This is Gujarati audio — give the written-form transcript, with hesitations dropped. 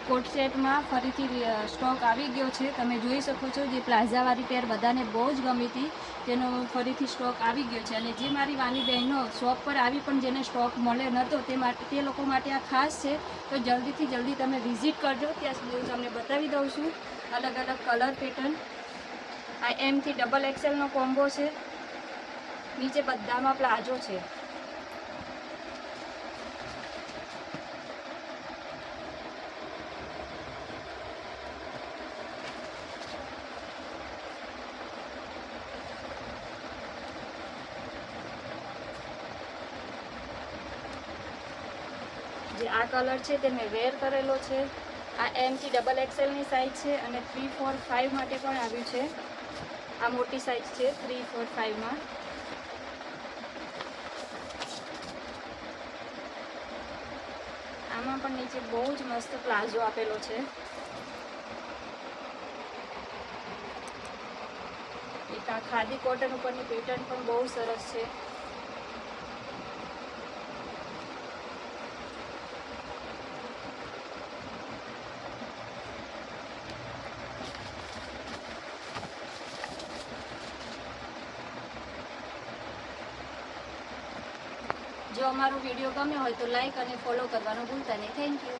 કોટ સેટમાં ફરીથી સ્ટોક આવી ગયો છે। તમે જોઈ શકો છો જે પ્લાઝાવાળી પેર બધાને બહુ જ ગમી હતી, તેનો ફરીથી સ્ટોક આવી ગયો છે। અને જે મારી વાની બહેનો શોપ પર આવી પણ જેને સ્ટોક મળ્યો નહોતો તે લોકો માટે આ ખાસ છે। તો જલ્દીથી જલ્દી તમે વિઝિટ કરજો। ત્યાં સુધી હું તમને બતાવી દઉં છું અલગ અલગ કલર પેટર્ન। આ એમથી ડબલ એક્સેલનો કોમ્બો છે, નીચે બધામાં પ્લાઝો છે। જે આ કલર છે તે મેં વેર કરેલો છે। આ એમથી ડબલ એક્સેલની સાઇઝ છે અને 3, 4, 5 માટે પણ આવ્યું છે। આ મોટી સાઇઝ છે 3, 4, 5માં। આમાં પણ નીચે બહુ જ મસ્ત પ્લાઝો આપેલો છે। એક આ ખાદી કોટન ઉપરની પેટર્ન પણ બહુ સરસ છે। જો અમારો વિડીયો ગમ્યો હોય તો લાઈક અને ફોલો કરવાનું ભૂલતા નહીં। Thank you.